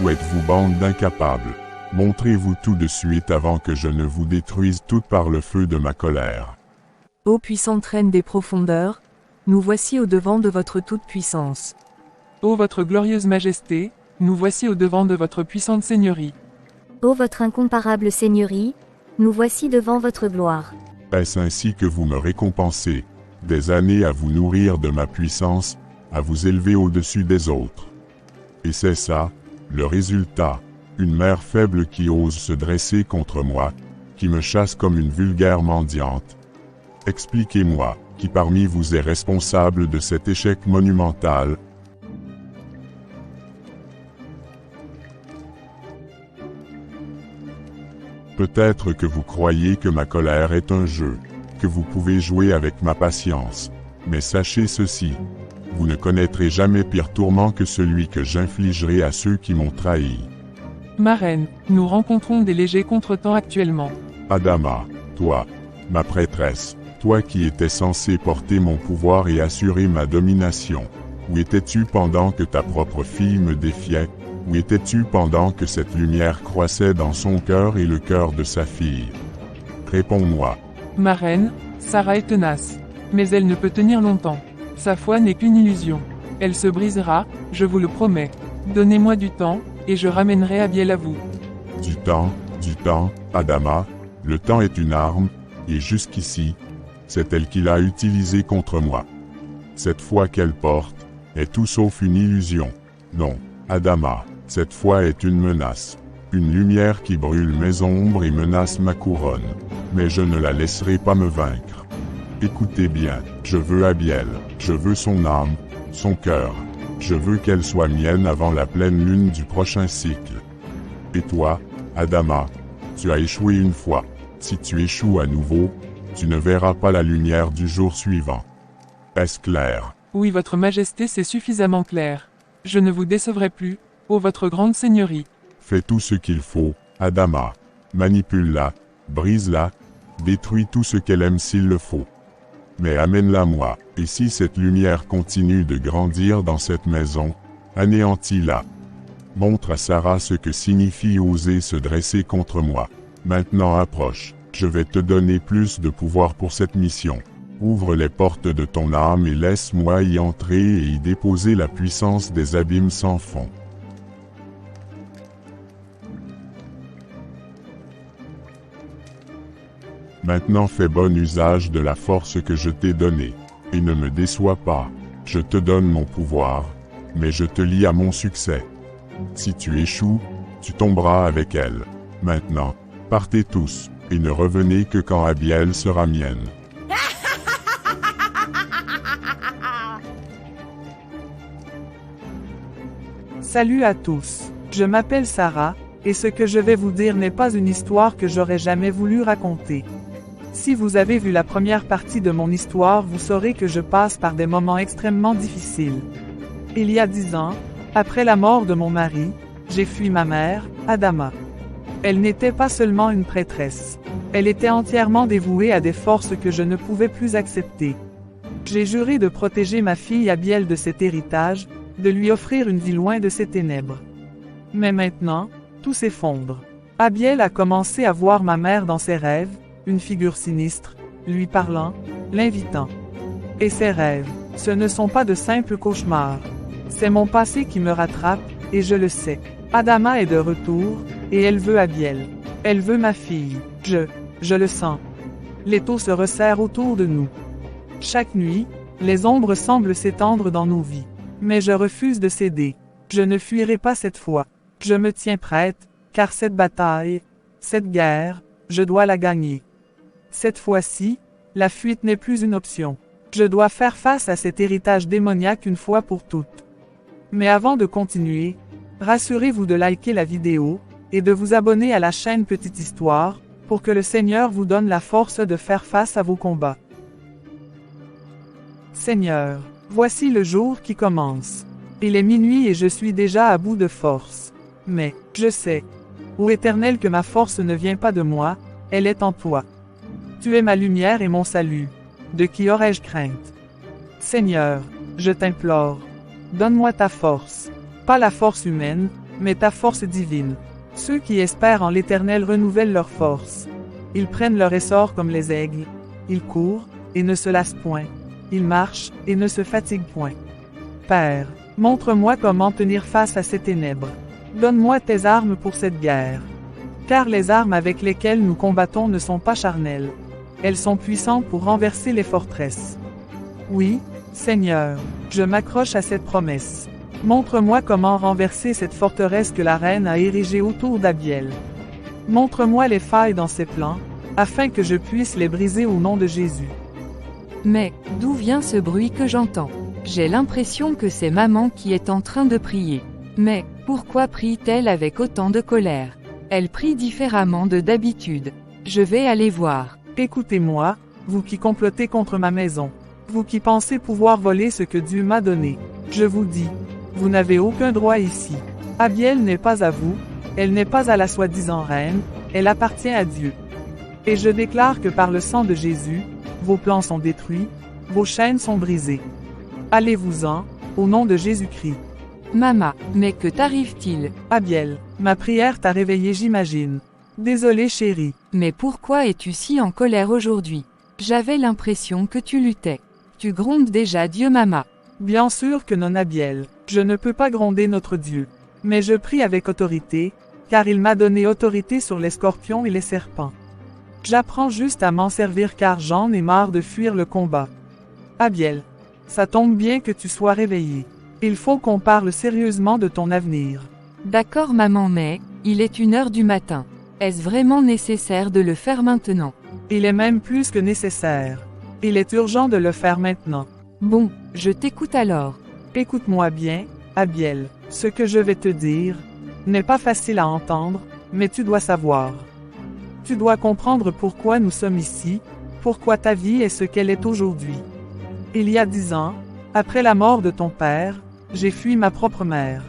Où êtes-vous, bande d'incapables? Montrez-vous tout de suite avant que je ne vous détruise toutes par le feu de ma colère. Ô puissante reine des profondeurs, nous voici au-devant de votre toute-puissance. Ô votre glorieuse majesté, nous voici au-devant de votre puissante seigneurie. Ô votre incomparable seigneurie, nous voici devant votre gloire. Est-ce ainsi que vous me récompensez? Des années à vous nourrir de ma puissance, à vous élever au-dessus des autres. Et c'est ça, le résultat, une mère faible qui ose se dresser contre moi, qui me chasse comme une vulgaire mendiante. Expliquez-moi, qui parmi vous est responsable de cet échec monumental? Peut-être que vous croyez que ma colère est un jeu, que vous pouvez jouer avec ma patience. Mais sachez ceci, vous ne connaîtrez jamais pire tourment que celui que j'infligerai à ceux qui m'ont trahi. Ma reine, nous rencontrons des légers contretemps actuellement. Adama, toi, ma prêtresse, toi qui étais censée porter mon pouvoir et assurer ma domination, où étais-tu pendant que ta propre fille me défiait? Où étais-tu pendant que cette lumière croissait dans son cœur et le cœur de sa fille? Réponds-moi. Ma reine, Sarah est tenace. Mais elle ne peut tenir longtemps. Sa foi n'est qu'une illusion. Elle se brisera, je vous le promets. Donnez-moi du temps, et je ramènerai Abiel à vous. Du temps, Adama, le temps est une arme, et jusqu'ici, c'est elle qui l'a utilisée contre moi. Cette foi qu'elle porte, est tout sauf une illusion. Non, Adama, cette foi est une menace. Une lumière qui brûle mes ombres et menace ma couronne. Mais je ne la laisserai pas me vaincre. Écoutez bien, je veux Abiel, je veux son âme, son cœur. Je veux qu'elle soit mienne avant la pleine lune du prochain cycle. Et toi, Adama, tu as échoué une fois. Si tu échoues à nouveau, tu ne verras pas la lumière du jour suivant. Est-ce clair? Oui, votre majesté, c'est suffisamment clair. Je ne vous décevrai plus, ô votre grande seigneurie. Fais tout ce qu'il faut, Adama. Manipule-la, brise-la, détruis tout ce qu'elle aime s'il le faut. Mais amène-la moi, et si cette lumière continue de grandir dans cette maison, anéantis-la. Montre à Sarah ce que signifie oser se dresser contre moi. Maintenant approche, je vais te donner plus de pouvoir pour cette mission. Ouvre les portes de ton âme et laisse-moi y entrer et y déposer la puissance des abîmes sans fond. Maintenant fais bon usage de la force que je t'ai donnée, et ne me déçois pas. Je te donne mon pouvoir, mais je te lie à mon succès. Si tu échoues, tu tomberas avec elle. Maintenant, partez tous, et ne revenez que quand Abiel sera mienne. Salut à tous. Je m'appelle Sarah, et ce que je vais vous dire n'est pas une histoire que j'aurais jamais voulu raconter. Si vous avez vu la première partie de mon histoire, vous saurez que je passe par des moments extrêmement difficiles. Il y a 10 ans, après la mort de mon mari, j'ai fui ma mère, Adama. Elle n'était pas seulement une prêtresse. Elle était entièrement dévouée à des forces que je ne pouvais plus accepter. J'ai juré de protéger ma fille Abiel de cet héritage, de lui offrir une vie loin de ses ténèbres. Mais maintenant, tout s'effondre. Abiel a commencé à voir ma mère dans ses rêves, une figure sinistre, lui parlant, l'invitant. Et ses rêves, ce ne sont pas de simples cauchemars. C'est mon passé qui me rattrape, et je le sais. Adama est de retour, et elle veut Abiel. Elle veut ma fille. Je le sens. L'étau se resserre autour de nous. Chaque nuit, les ombres semblent s'étendre dans nos vies. Mais je refuse de céder. Je ne fuirai pas cette fois. Je me tiens prête, car cette bataille, cette guerre, je dois la gagner. Cette fois-ci, la fuite n'est plus une option. Je dois faire face à cet héritage démoniaque une fois pour toutes. Mais avant de continuer, rassurez-vous de liker la vidéo, et de vous abonner à la chaîne Petite Histoire, pour que le Seigneur vous donne la force de faire face à vos combats. Seigneur, voici le jour qui commence. Il est minuit et je suis déjà à bout de force. Mais, je sais, ô Éternel, que ma force ne vient pas de moi, elle est en toi. Tu es ma lumière et mon salut. De qui aurais-je crainte? Seigneur, je t'implore. Donne-moi ta force. Pas la force humaine, mais ta force divine. Ceux qui espèrent en l'Éternel renouvellent leur force. Ils prennent leur essor comme les aigles. Ils courent, et ne se lassent point. Ils marchent, et ne se fatiguent point. Père, montre-moi comment tenir face à ces ténèbres. Donne-moi tes armes pour cette guerre. Car les armes avec lesquelles nous combattons ne sont pas charnelles. Elles sont puissantes pour renverser les forteresses. Oui, Seigneur, je m'accroche à cette promesse. Montre-moi comment renverser cette forteresse que la reine a érigée autour d'Abiel. Montre-moi les failles dans ses plans, afin que je puisse les briser au nom de Jésus. Mais, d'où vient ce bruit que j'entends? J'ai l'impression que c'est maman qui est en train de prier. Mais, pourquoi prie-t-elle avec autant de colère? Elle prie différemment de d'habitude. Je vais aller voir. Écoutez-moi, vous qui complotez contre ma maison. Vous qui pensez pouvoir voler ce que Dieu m'a donné. Je vous dis, vous n'avez aucun droit ici. Abiel n'est pas à vous, elle n'est pas à la soi-disant reine, elle appartient à Dieu. Et je déclare que par le sang de Jésus, vos plans sont détruits, vos chaînes sont brisées. Allez-vous-en, au nom de Jésus-Christ. Maman, mais que t'arrive-t-il? Abiel, ma prière t'a réveillé, j'imagine. Désolé chérie. Mais pourquoi es-tu si en colère aujourd'hui? J'avais l'impression que tu luttais. Tu grondes déjà Dieu maman. Bien sûr que non Abiel, je ne peux pas gronder notre Dieu. Mais je prie avec autorité, car il m'a donné autorité sur les scorpions et les serpents. J'apprends juste à m'en servir car j'en ai marre de fuir le combat. Abiel, ça tombe bien que tu sois réveillé. Il faut qu'on parle sérieusement de ton avenir. D'accord maman, mais, il est 1h du matin. Est-ce vraiment nécessaire de le faire maintenant? Il est même plus que nécessaire. Il est urgent de le faire maintenant. Bon, je t'écoute alors. Écoute-moi bien, Abiel, ce que je vais te dire n'est pas facile à entendre, mais tu dois savoir. Tu dois comprendre pourquoi nous sommes ici, pourquoi ta vie est ce qu'elle est aujourd'hui. Il y a 10 ans, après la mort de ton père, j'ai fui ma propre mère.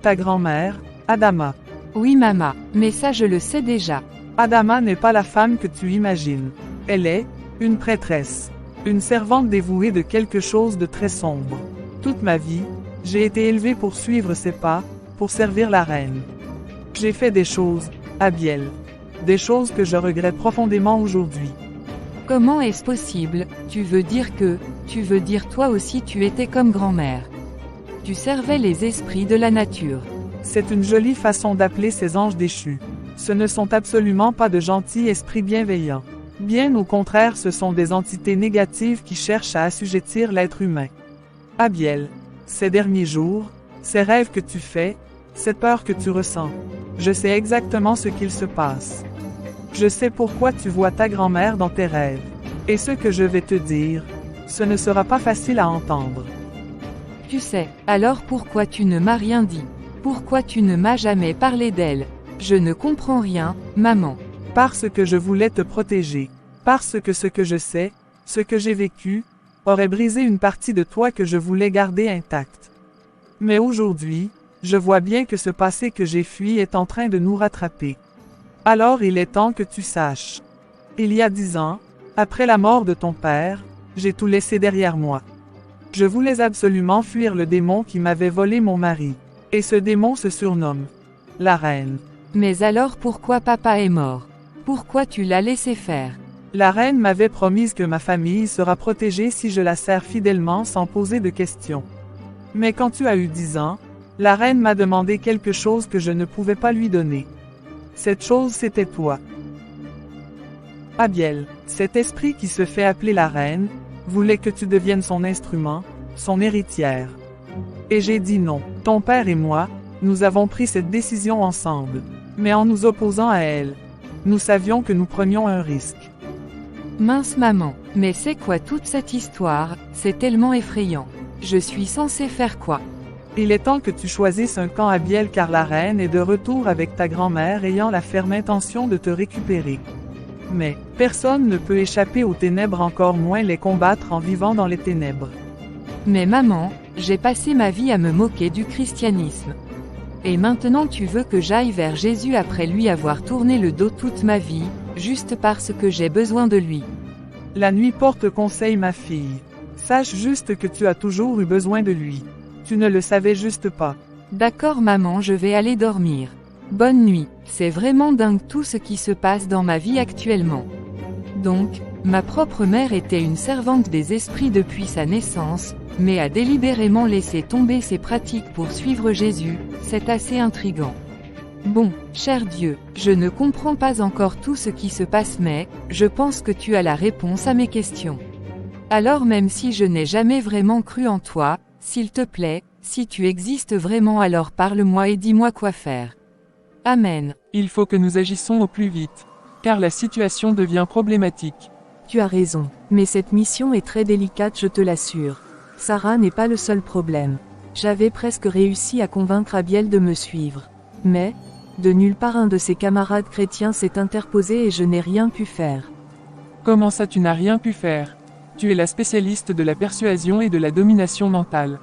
Ta grand-mère, Adama. Oui maman, mais ça je le sais déjà. Adama n'est pas la femme que tu imagines. Elle est une prêtresse, une servante dévouée de quelque chose de très sombre. Toute ma vie, j'ai été élevée pour suivre ses pas, pour servir la reine. J'ai fait des choses, Abiel, des choses que je regrette profondément aujourd'hui. Comment est-ce possible? Tu veux dire toi aussi tu étais comme grand-mère. Tu servais les esprits de la nature. C'est une jolie façon d'appeler ces anges déchus. Ce ne sont absolument pas de gentils esprits bienveillants. Bien au contraire, ce sont des entités négatives qui cherchent à assujettir l'être humain. Abiel, ces derniers jours, ces rêves que tu fais, cette peur que tu ressens, je sais exactement ce qu'il se passe. Je sais pourquoi tu vois ta grand-mère dans tes rêves. Et ce que je vais te dire, ce ne sera pas facile à entendre. Tu sais, alors pourquoi tu ne m'as rien dit? Pourquoi tu ne m'as jamais parlé d'elle? Je ne comprends rien, maman. Parce que je voulais te protéger. Parce que ce que je sais, ce que j'ai vécu, aurait brisé une partie de toi que je voulais garder intacte. Mais aujourd'hui, je vois bien que ce passé que j'ai fui est en train de nous rattraper. Alors il est temps que tu saches. Il y a 10 ans, après la mort de ton père, j'ai tout laissé derrière moi. Je voulais absolument fuir le démon qui m'avait volé mon mari. Et ce démon se surnomme la reine. Mais alors pourquoi papa est mort? Pourquoi tu l'as laissé faire? La reine m'avait promis que ma famille sera protégée si je la sers fidèlement sans poser de questions. Mais quand tu as eu 10 ans, la reine m'a demandé quelque chose que je ne pouvais pas lui donner. Cette chose c'était toi. Abiel, cet esprit qui se fait appeler la reine, voulait que tu deviennes son instrument, son héritière. Et j'ai dit non. Ton père et moi, nous avons pris cette décision ensemble. Mais en nous opposant à elle, nous savions que nous prenions un risque. Mince maman, mais c'est quoi toute cette histoire? C'est tellement effrayant. Je suis censée faire quoi? Il est temps que tu choisisses un camp Abiel car la reine est de retour avec ta grand-mère ayant la ferme intention de te récupérer. Mais, personne ne peut échapper aux ténèbres, encore moins les combattre en vivant dans les ténèbres. Mais maman, j'ai passé ma vie à me moquer du christianisme. Et maintenant tu veux que j'aille vers Jésus après lui avoir tourné le dos toute ma vie, juste parce que j'ai besoin de lui. La nuit porte conseil ma fille. Sache juste que tu as toujours eu besoin de lui. Tu ne le savais juste pas. D'accord maman, je vais aller dormir. Bonne nuit. C'est vraiment dingue tout ce qui se passe dans ma vie actuellement. Donc, ma propre mère était une servante des esprits depuis sa naissance, mais a délibérément laissé tomber ses pratiques pour suivre Jésus, c'est assez intriguant. Bon, cher Dieu, je ne comprends pas encore tout ce qui se passe mais, je pense que tu as la réponse à mes questions. Alors même si je n'ai jamais vraiment cru en toi, s'il te plaît, si tu existes vraiment alors parle-moi et dis-moi quoi faire. Amen. Il faut que nous agissons au plus vite, car la situation devient problématique. Tu as raison, mais cette mission est très délicate, je te l'assure. Sarah n'est pas le seul problème. J'avais presque réussi à convaincre Abiel de me suivre. Mais, de nulle part un de ses camarades chrétiens s'est interposé et je n'ai rien pu faire. Comment ça tu n'as rien pu faire? Tu es la spécialiste de la persuasion et de la domination mentale.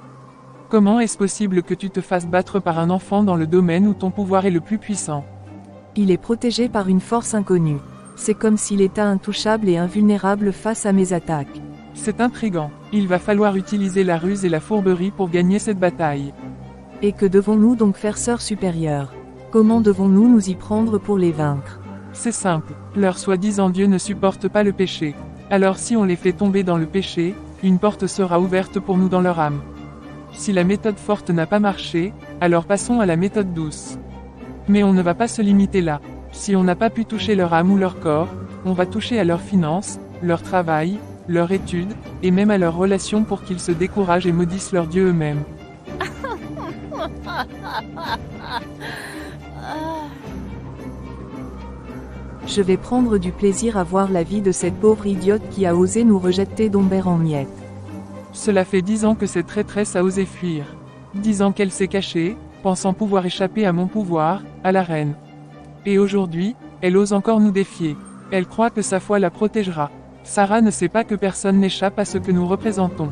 Comment est-ce possible que tu te fasses battre par un enfant dans le domaine où ton pouvoir est le plus puissant? Il est protégé par une force inconnue. C'est comme s'il était intouchable et invulnérable face à mes attaques. C'est intriguant. Il va falloir utiliser la ruse et la fourberie pour gagner cette bataille. Et que devons-nous donc faire, sœur supérieure? Comment devons-nous nous y prendre pour les vaincre? C'est simple. Leur soi-disant Dieu ne supporte pas le péché. Alors si on les fait tomber dans le péché, une porte sera ouverte pour nous dans leur âme. Si la méthode forte n'a pas marché, alors passons à la méthode douce. Mais on ne va pas se limiter là. Si on n'a pas pu toucher leur âme ou leur corps, on va toucher à leurs finances, leur travail, leurs études, et même à leurs relations pour qu'ils se découragent et maudissent leur Dieu eux-mêmes. Je vais prendre du plaisir à voir la vie de cette pauvre idiote qui a osé nous rejeter d'Ombert en miettes. Cela fait 10 ans que cette traîtresse a osé fuir. 10 ans qu'elle s'est cachée, pensant pouvoir échapper à mon pouvoir, à la reine. Et aujourd'hui, elle ose encore nous défier. Elle croit que sa foi la protégera. Sarah ne sait pas que personne n'échappe à ce que nous représentons.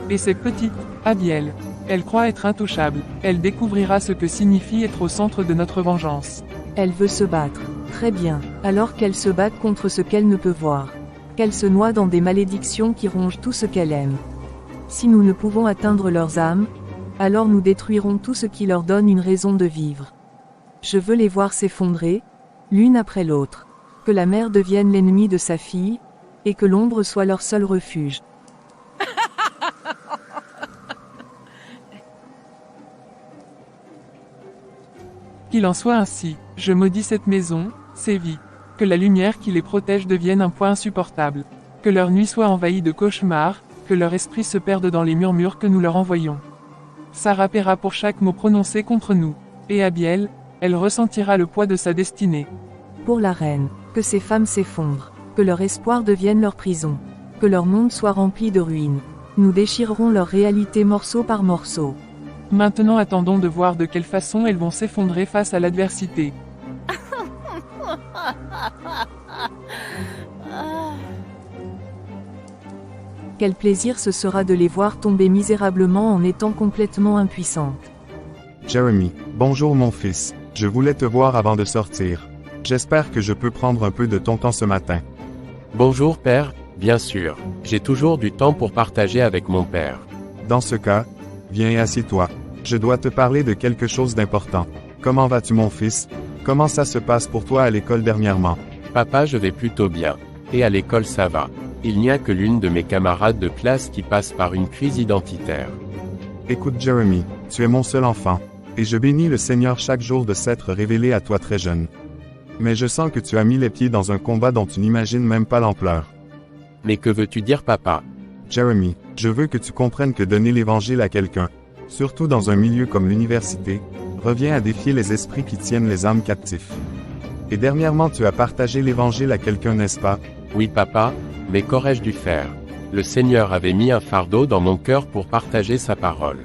Et cette petite, Abiel, elle croit être intouchable. Elle découvrira ce que signifie être au centre de notre vengeance. Elle veut se battre. Très bien, alors qu'elle se batte contre ce qu'elle ne peut voir. Qu'elle se noie dans des malédictions qui rongent tout ce qu'elle aime. Si nous ne pouvons atteindre leurs âmes, alors nous détruirons tout ce qui leur donne une raison de vivre. Je veux les voir s'effondrer, l'une après l'autre. Que la mère devienne l'ennemie de sa fille, et que l'ombre soit leur seul refuge. Qu'il en soit ainsi, je maudis cette maison, ces vies. Que la lumière qui les protège devienne un poids insupportable. Que leur nuit soit envahie de cauchemars, que leur esprit se perde dans les murmures que nous leur envoyons. Sarah paiera pour chaque mot prononcé contre nous. Et Abiel, elle ressentira le poids de sa destinée. Pour la reine, que ces femmes s'effondrent, que leur espoir devienne leur prison, que leur monde soit rempli de ruines. Nous déchirerons leur réalité morceau par morceau. Maintenant attendons de voir de quelle façon elles vont s'effondrer face à l'adversité. Quel plaisir ce sera de les voir tomber misérablement en étant complètement impuissantes. Jeremy, bonjour mon fils, je voulais te voir avant de sortir. J'espère que je peux prendre un peu de ton temps ce matin. Bonjour père, bien sûr, j'ai toujours du temps pour partager avec mon père. Dans ce cas, viens et assieds-toi. Je dois te parler de quelque chose d'important. Comment vas-tu mon fils? Comment ça se passe pour toi à l'école dernièrement? Papa, je vais plutôt bien. Et à l'école ça va. Il n'y a que l'une de mes camarades de classe qui passe par une crise identitaire. Écoute Jeremy, tu es mon seul enfant. Et je bénis le Seigneur chaque jour de s'être révélé à toi très jeune. Mais je sens que tu as mis les pieds dans un combat dont tu n'imagines même pas l'ampleur. Mais que veux-tu dire papa? Jeremy, je veux que tu comprennes que donner l'évangile à quelqu'un, surtout dans un milieu comme l'université, revient à défier les esprits qui tiennent les âmes captifs. Et dernièrement tu as partagé l'évangile à quelqu'un, n'est-ce pas? Oui papa, mais qu'aurais-je dû faire? Le Seigneur avait mis un fardeau dans mon cœur pour partager sa parole.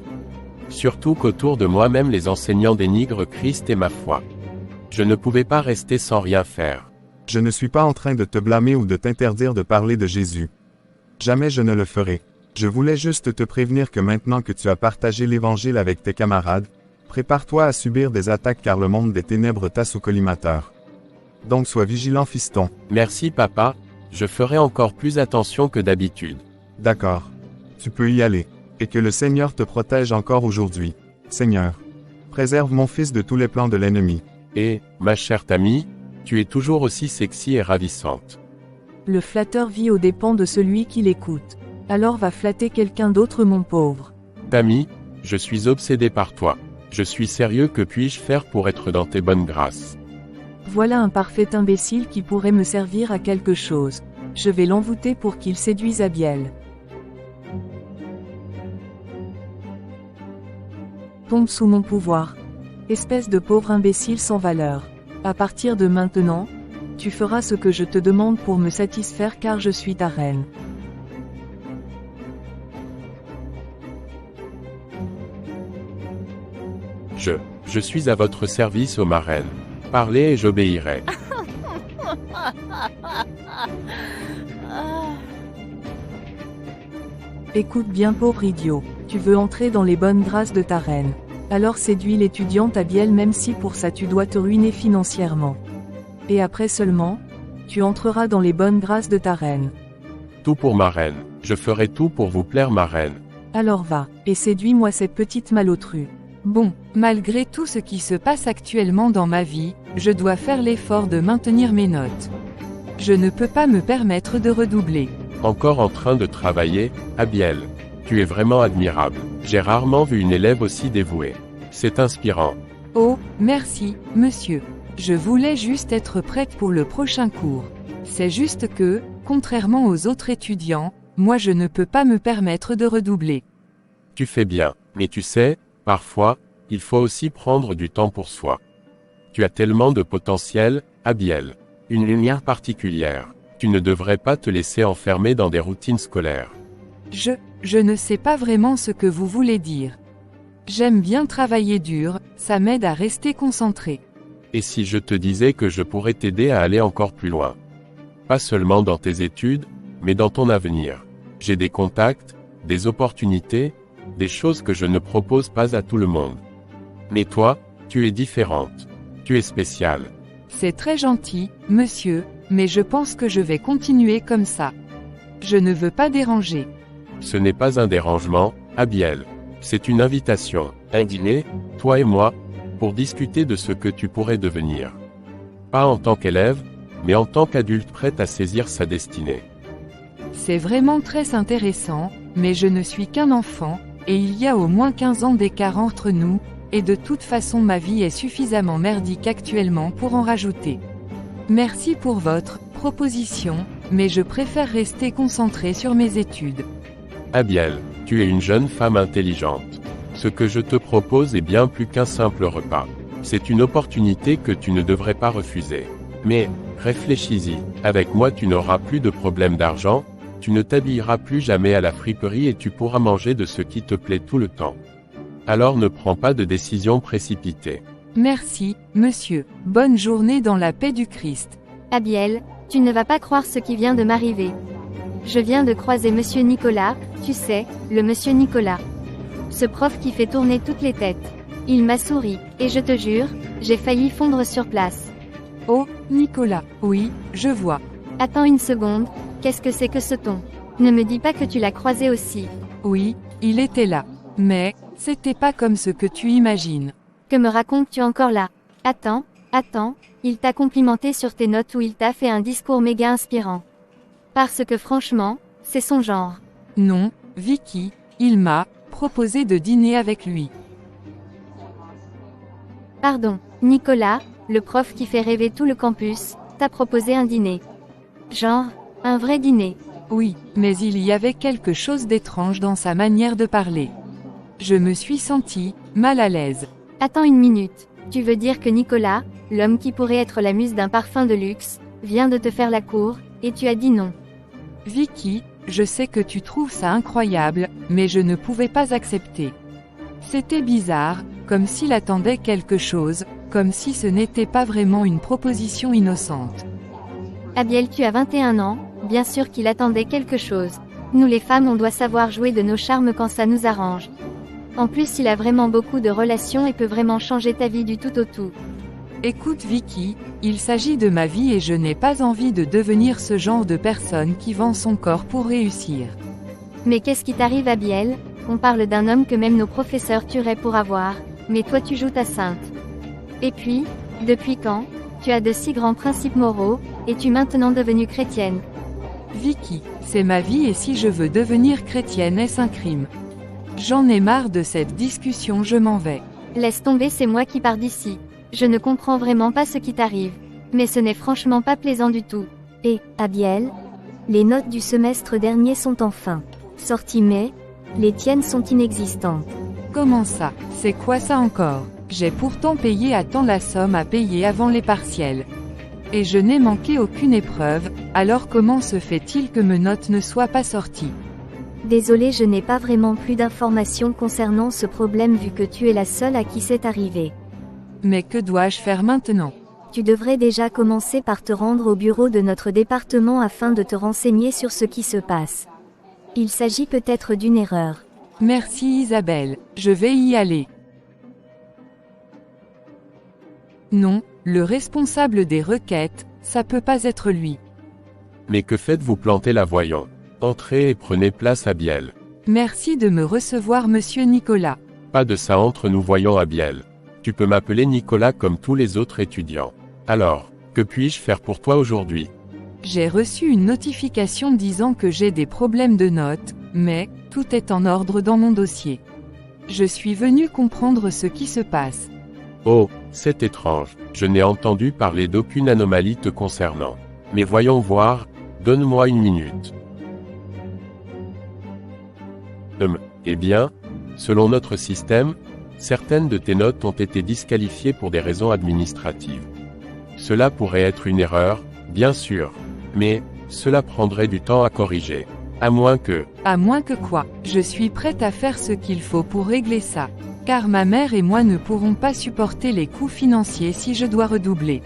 Surtout qu'autour de moi-même les enseignants dénigrent Christ et ma foi. Je ne pouvais pas rester sans rien faire. Je ne suis pas en train de te blâmer ou de t'interdire de parler de Jésus. Jamais je ne le ferai. Je voulais juste te prévenir que maintenant que tu as partagé l'évangile avec tes camarades, prépare-toi à subir des attaques car le monde des ténèbres t'a sous collimateur. Donc sois vigilant fiston. Merci papa, je ferai encore plus attention que d'habitude. D'accord. Tu peux y aller. Et que le Seigneur te protège encore aujourd'hui. Seigneur. Préserve mon fils de tous les plans de l'ennemi. Et, ma chère Tammy, tu es toujours aussi sexy et ravissante. Le flatteur vit aux dépens de celui qui l'écoute. Alors va flatter quelqu'un d'autre, mon pauvre. Tammy, je suis obsédé par toi. Je suis sérieux, que puis-je faire pour être dans tes bonnes grâces? Voilà un parfait imbécile qui pourrait me servir à quelque chose. Je vais l'envoûter pour qu'il séduise Abiel. Tombe sous mon pouvoir. Espèce de pauvre imbécile sans valeur. À partir de maintenant, tu feras ce que je te demande pour me satisfaire car je suis ta reine. Je suis à votre service, ô ma reine. Parlez et j'obéirai. Écoute bien, pauvre idiot. Tu veux entrer dans les bonnes grâces de ta reine. Alors séduis l'étudiante Abiel, même si pour ça tu dois te ruiner financièrement. Et après seulement, tu entreras dans les bonnes grâces de ta reine. Tout pour ma reine. Je ferai tout pour vous plaire, ma reine. Alors va, et séduis-moi cette petite malotrue. Bon, malgré tout ce qui se passe actuellement dans ma vie, je dois faire l'effort de maintenir mes notes. Je ne peux pas me permettre de redoubler. Encore en train de travailler, Abiel. Tu es vraiment admirable. J'ai rarement vu une élève aussi dévouée. C'est inspirant. Oh, merci, monsieur. Je voulais juste être prête pour le prochain cours. C'est juste que, contrairement aux autres étudiants, moi je ne peux pas me permettre de redoubler. Tu fais bien, mais tu sais, parfois, il faut aussi prendre du temps pour soi. Tu as tellement de potentiel, Abiel. Une lumière particulière. Tu ne devrais pas te laisser enfermer dans des routines scolaires. Je ne sais pas vraiment ce que vous voulez dire. J'aime bien travailler dur, ça m'aide à rester concentré. Et si je te disais que je pourrais t'aider à aller encore plus loin? Pas seulement dans tes études, mais dans ton avenir. J'ai des contacts, des opportunités, des choses que je ne propose pas à tout le monde. Mais toi, tu es différente. Tu es spéciale. C'est très gentil, monsieur, mais je pense que je vais continuer comme ça. Je ne veux pas déranger. Ce n'est pas un dérangement, Abiel. C'est une invitation, un dîner, toi et moi, pour discuter de ce que tu pourrais devenir. Pas en tant qu'élève, mais en tant qu'adulte prête à saisir sa destinée. C'est vraiment très intéressant, mais je ne suis qu'un enfant, et il y a au moins 15 ans d'écart entre nous, et de toute façon ma vie est suffisamment merdique actuellement pour en rajouter. Merci pour votre proposition, mais je préfère rester concentré sur mes études. Abiel, tu es une jeune femme intelligente. Ce que je te propose est bien plus qu'un simple repas. C'est une opportunité que tu ne devrais pas refuser. Mais, réfléchis-y, avec moi tu n'auras plus de problème d'argent, tu ne t'habilleras plus jamais à la friperie et tu pourras manger de ce qui te plaît tout le temps. Alors ne prends pas de décision précipitée. Merci, monsieur. Bonne journée dans la paix du Christ. Abiel, tu ne vas pas croire ce qui vient de m'arriver. Je viens de croiser monsieur Nicolas, tu sais, le monsieur Nicolas. Ce prof qui fait tourner toutes les têtes. Il m'a souri, et je te jure, j'ai failli fondre sur place. Oh, Nicolas, oui, je vois. Attends une seconde, qu'est-ce que c'est que ce ton? Ne me dis pas que tu l'as croisé aussi. Oui, il était là. Mais, c'était pas comme ce que tu imagines. Que me racontes-tu encore là? Attends, il t'a complimenté sur tes notes ou il t'a fait un discours méga inspirant? Parce que franchement, c'est son genre. Non, Vicky, il m'a proposé de dîner avec lui. Pardon, Nicolas, le prof qui fait rêver tout le campus, t'a proposé un dîner. Genre, un vrai dîner. Oui, mais il y avait quelque chose d'étrange dans sa manière de parler. Je me suis sentie mal à l'aise. Attends une minute, tu veux dire que Nicolas, l'homme qui pourrait être la muse d'un parfum de luxe, vient de te faire la cour, et tu as dit non? Vicky, je sais que tu trouves ça incroyable, mais je ne pouvais pas accepter. C'était bizarre, comme s'il attendait quelque chose, comme si ce n'était pas vraiment une proposition innocente. Abiel, tu as 21 ans, bien sûr qu'il attendait quelque chose. Nous les femmes on doit savoir jouer de nos charmes quand ça nous arrange. En plus il a vraiment beaucoup de relations et peut vraiment changer ta vie du tout au tout. Écoute Vicky, il s'agit de ma vie et je n'ai pas envie de devenir ce genre de personne qui vend son corps pour réussir. Mais qu'est-ce qui t'arrive Abiel? On parle d'un homme que même nos professeurs tueraient pour avoir. Mais toi tu joues ta sainte. Et puis, depuis quand, tu as de si grands principes moraux, es-tu maintenant devenue chrétienne? Vicky, c'est ma vie et si je veux devenir chrétienne est-ce un crime? J'en ai marre de cette discussion, je m'en vais. Laisse tomber, c'est moi qui pars d'ici. Je ne comprends vraiment pas ce qui t'arrive. Mais ce n'est franchement pas plaisant du tout. Et, Abiel, les notes du semestre dernier sont enfin sorties mais, les tiennes sont inexistantes. Comment ça? C'est quoi ça encore? J'ai pourtant payé à temps la somme à payer avant les partiels. Et je n'ai manqué aucune épreuve, alors comment se fait-il que mes notes ne soient pas sorties? Désolé, je n'ai pas vraiment plus d'informations concernant ce problème vu que tu es la seule à qui c'est arrivé. Mais que dois-je faire maintenant? Tu devrais déjà commencer par te rendre au bureau de notre département afin de te renseigner sur ce qui se passe. Il s'agit peut-être d'une erreur. Merci Isabelle, je vais y aller. Non, le responsable des requêtes, ça peut pas être lui. Mais que faites-vous planter là, voyons? Entrez et prenez place, Abiel. Merci de me recevoir monsieur Nicolas. Pas de ça entre nous, voyons, Abiel. Tu peux m'appeler Nicolas comme tous les autres étudiants. Alors, que puis-je faire pour toi aujourd'hui? J'ai reçu une notification disant que j'ai des problèmes de notes, mais, tout est en ordre dans mon dossier. Je suis venu comprendre ce qui se passe. Oh, c'est étrange, je n'ai entendu parler d'aucune anomalie te concernant. Mais voyons voir, donne-moi une minute. Eh bien, selon notre système, certaines de tes notes ont été disqualifiées pour des raisons administratives. Cela pourrait être une erreur, bien sûr, mais, cela prendrait du temps à corriger. À moins que... À moins que quoi? Je suis prête à faire ce qu'il faut pour régler ça. Car ma mère et moi ne pourrons pas supporter les coûts financiers si je dois redoubler.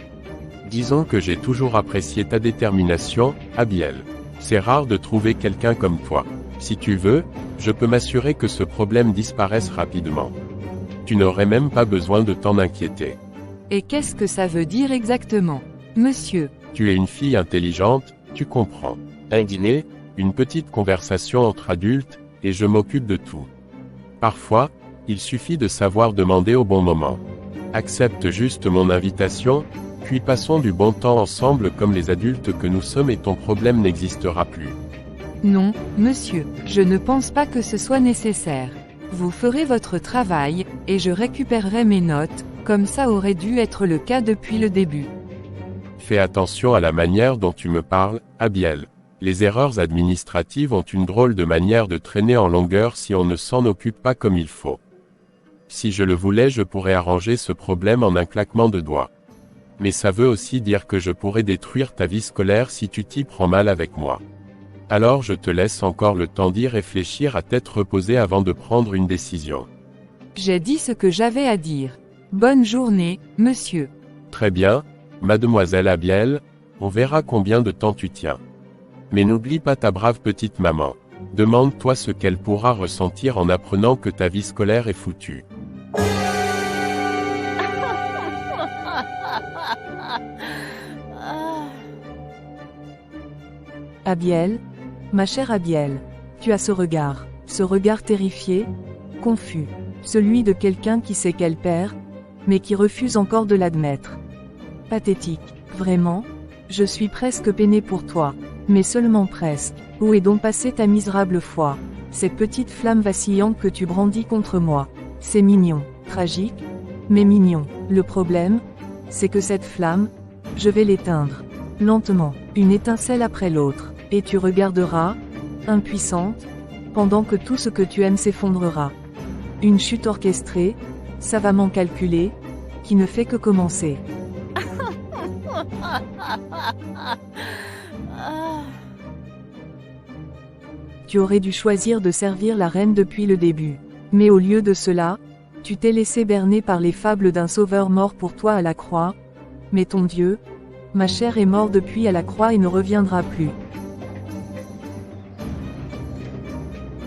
Disons que j'ai toujours apprécié ta détermination, Abiel. C'est rare de trouver quelqu'un comme toi. Si tu veux, je peux m'assurer que ce problème disparaisse rapidement. Tu n'aurais même pas besoin de t'en inquiéter. Et qu'est-ce que ça veut dire exactement, monsieur? Tu es une fille intelligente, tu comprends. Un dîner, une petite conversation entre adultes, et je m'occupe de tout. Parfois, il suffit de savoir demander au bon moment. Accepte juste mon invitation, puis passons du bon temps ensemble comme les adultes que nous sommes et ton problème n'existera plus. Non, monsieur, je ne pense pas que ce soit nécessaire. Vous ferez votre travail, et je récupérerai mes notes, comme ça aurait dû être le cas depuis le début. Fais attention à la manière dont tu me parles, Abiel. Les erreurs administratives ont une drôle de manière de traîner en longueur si on ne s'en occupe pas comme il faut. Si je le voulais, je pourrais arranger ce problème en un claquement de doigts. Mais ça veut aussi dire que je pourrais détruire ta vie scolaire si tu t'y prends mal avec moi. Alors je te laisse encore le temps d'y réfléchir à tête reposée avant de prendre une décision. J'ai dit ce que j'avais à dire. Bonne journée, monsieur. Très bien, mademoiselle Abiel, on verra combien de temps tu tiens. Mais n'oublie pas ta brave petite maman. Demande-toi ce qu'elle pourra ressentir en apprenant que ta vie scolaire est foutue. Abiel, ma chère Abiel, tu as ce regard terrifié, confus, celui de quelqu'un qui sait qu'elle perd, mais qui refuse encore de l'admettre. Pathétique, vraiment, je suis presque peinée pour toi, mais seulement presque. Où est donc passée ta misérable foi? Cette petite flamme vacillante que tu brandis contre moi. C'est mignon, tragique, mais mignon. Le problème, c'est que cette flamme, je vais l'éteindre. Lentement, une étincelle après l'autre. Et tu regarderas, impuissante, pendant que tout ce que tu aimes s'effondrera. Une chute orchestrée, savamment calculée, qui ne fait que commencer. Tu aurais dû choisir de servir la reine depuis le début. Mais au lieu de cela, tu t'es laissé berner par les fables d'un sauveur mort pour toi à la croix. Mais ton Dieu, ma chair est mort depuis à la croix et ne reviendra plus.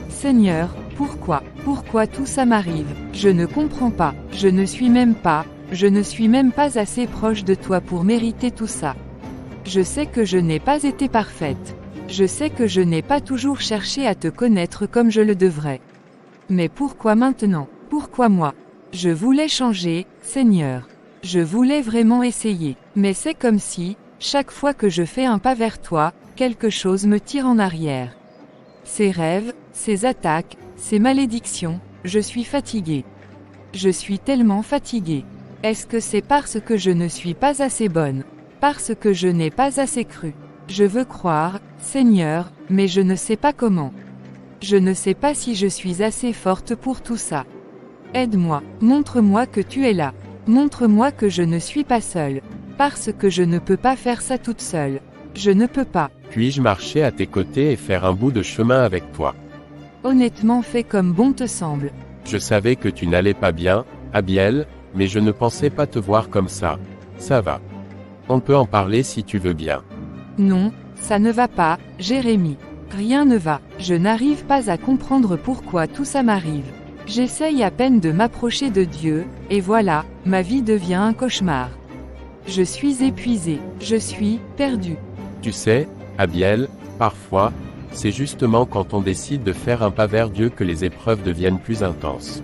Seigneur, pourquoi tout ça m'arrive? Je ne comprends pas, je ne suis même pas assez proche de toi pour mériter tout ça. Je sais que je n'ai pas été parfaite. Je sais que je n'ai pas toujours cherché à te connaître comme je le devrais. Mais pourquoi maintenant? Pourquoi moi? Je voulais changer, Seigneur. Je voulais vraiment essayer. Mais c'est comme si, chaque fois que je fais un pas vers toi, quelque chose me tire en arrière. Ces rêves, ces attaques, ces malédictions, je suis fatiguée. Je suis tellement fatiguée. Est-ce que c'est parce que je ne suis pas assez bonne? Parce que je n'ai pas assez cru? Je veux croire, Seigneur, mais je ne sais pas comment. Je ne sais pas si je suis assez forte pour tout ça. Aide-moi, montre-moi que tu es là. Montre-moi que je ne suis pas seule. Parce que je ne peux pas faire ça toute seule. Je ne peux pas. Puis-je marcher à tes côtés et faire un bout de chemin avec toi? Honnêtement, fais comme bon te semble. Je savais que tu n'allais pas bien, Abiel, mais je ne pensais pas te voir comme ça. Ça va. On peut en parler si tu veux bien. Non, ça ne va pas, Jérémie. Rien ne va. Je n'arrive pas à comprendre pourquoi tout ça m'arrive. J'essaye à peine de m'approcher de Dieu, et voilà, ma vie devient un cauchemar. Je suis épuisée. Je suis perdue. Tu sais, Abiel, parfois, c'est justement quand on décide de faire un pas vers Dieu que les épreuves deviennent plus intenses.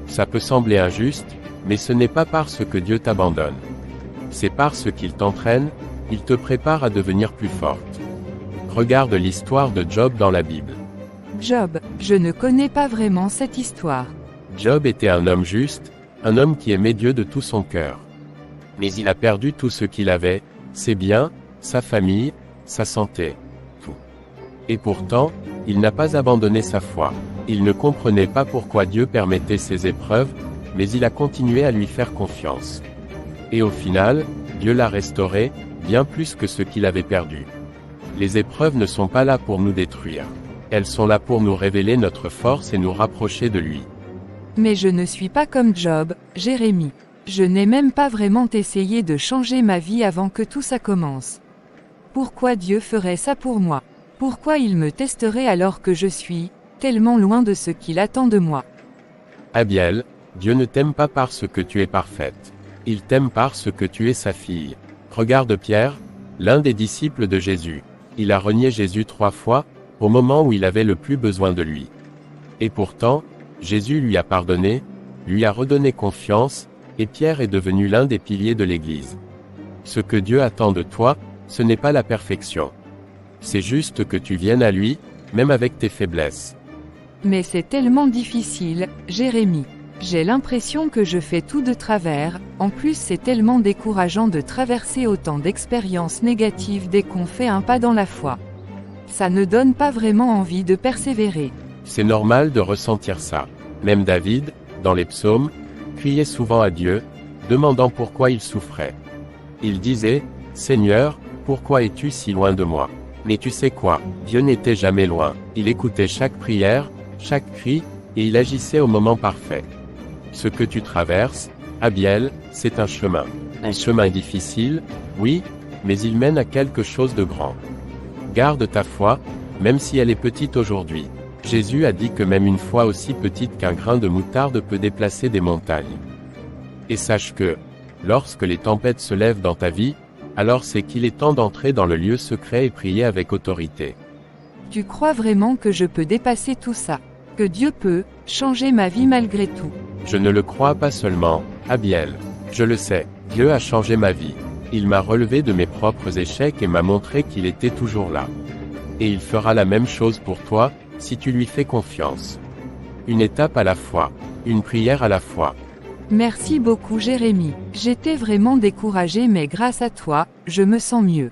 Ça peut sembler injuste, mais ce n'est pas parce que Dieu t'abandonne. C'est parce qu'il t'entraîne, il te prépare à devenir plus forte. Regarde l'histoire de Job dans la Bible. Job, je ne connais pas vraiment cette histoire. Job était un homme juste, un homme qui aimait Dieu de tout son cœur. Mais il a perdu tout ce qu'il avait, ses biens, sa famille, sa santé, tout. Et pourtant, il n'a pas abandonné sa foi. Il ne comprenait pas pourquoi Dieu permettait ces épreuves, mais il a continué à lui faire confiance. Et au final, Dieu l'a restauré, bien plus que ce qu'il avait perdu. Les épreuves ne sont pas là pour nous détruire. Elles sont là pour nous révéler notre force et nous rapprocher de lui. Mais je ne suis pas comme Job, Jérémie. Je n'ai même pas vraiment essayé de changer ma vie avant que tout ça commence. Pourquoi Dieu ferait ça pour moi? Pourquoi il me testerait alors que je suis tellement loin de ce qu'il attend de moi? Abiel, Dieu ne t'aime pas parce que tu es parfaite. Il t'aime parce que tu es sa fille. Regarde Pierre, l'un des disciples de Jésus. Il a renié Jésus 3 fois, au moment où il avait le plus besoin de lui. Et pourtant, Jésus lui a pardonné, lui a redonné confiance, et Pierre est devenu l'un des piliers de l'Église. Ce que Dieu attend de toi, ce n'est pas la perfection. C'est juste que tu viennes à lui, même avec tes faiblesses. Mais c'est tellement difficile, Jérémie. J'ai l'impression que je fais tout de travers, en plus c'est tellement décourageant de traverser autant d'expériences négatives dès qu'on fait un pas dans la foi. Ça ne donne pas vraiment envie de persévérer. C'est normal de ressentir ça. Même David, dans les psaumes, criait souvent à Dieu, demandant pourquoi il souffrait. Il disait, « Seigneur, pourquoi es-tu si loin de moi ?» Mais tu sais quoi, Dieu n'était jamais loin. Il écoutait chaque prière, chaque cri, et il agissait au moment parfait. Ce que tu traverses, Abiel, c'est un chemin. Un chemin difficile, oui, mais il mène à quelque chose de grand. Garde ta foi, même si elle est petite aujourd'hui. Jésus a dit que même une foi aussi petite qu'un grain de moutarde peut déplacer des montagnes. Et sache que, lorsque les tempêtes se lèvent dans ta vie, alors c'est qu'il est temps d'entrer dans le lieu secret et prier avec autorité. Tu crois vraiment que je peux dépasser tout ça? Que Dieu peut changer ma vie malgré tout? Je ne le crois pas seulement, Abiel. Je le sais, Dieu a changé ma vie. Il m'a relevé de mes propres échecs et m'a montré qu'il était toujours là. Et il fera la même chose pour toi, si tu lui fais confiance. Une étape à la fois, une prière à la fois. Merci beaucoup Jérémie. J'étais vraiment découragée mais grâce à toi, je me sens mieux.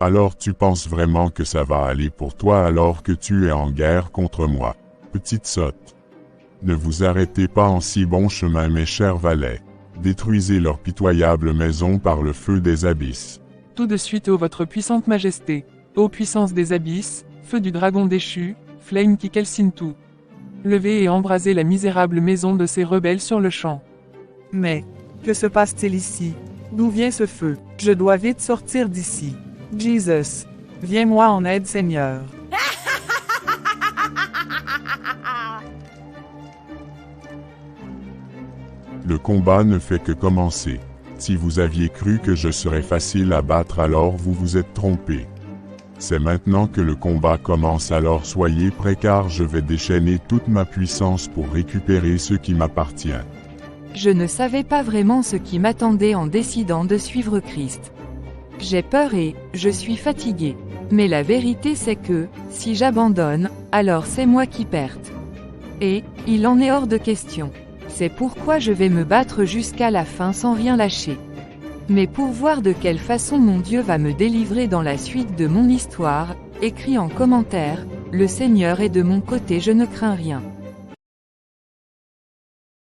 Alors tu penses vraiment que ça va aller pour toi alors que tu es en guerre contre moi, petite sotte. Ne vous arrêtez pas en si bon chemin mes chers valets. Détruisez leur pitoyable maison par le feu des abysses. Tout de suite ô votre puissante majesté, ô puissance des abysses, feu du dragon déchu, flame qui calcine tout. Levez et embrasez la misérable maison de ces rebelles sur le champ. Mais, que se passe-t-il ici? D'où vient ce feu? Je dois vite sortir d'ici. Jesus, viens-moi en aide Seigneur. Le combat ne fait que commencer. Si vous aviez cru que je serais facile à battre alors vous vous êtes trompé. C'est maintenant que le combat commence, alors soyez prêts car je vais déchaîner toute ma puissance pour récupérer ce qui m'appartient. Je ne savais pas vraiment ce qui m'attendait en décidant de suivre Christ. J'ai peur et je suis fatigué. Mais la vérité c'est que, si j'abandonne, alors c'est moi qui perds. Et, il en est hors de question. C'est pourquoi je vais me battre jusqu'à la fin sans rien lâcher. Mais pour voir de quelle façon mon Dieu va me délivrer dans la suite de mon histoire, écris en commentaire, le Seigneur est de mon côté, je ne crains rien.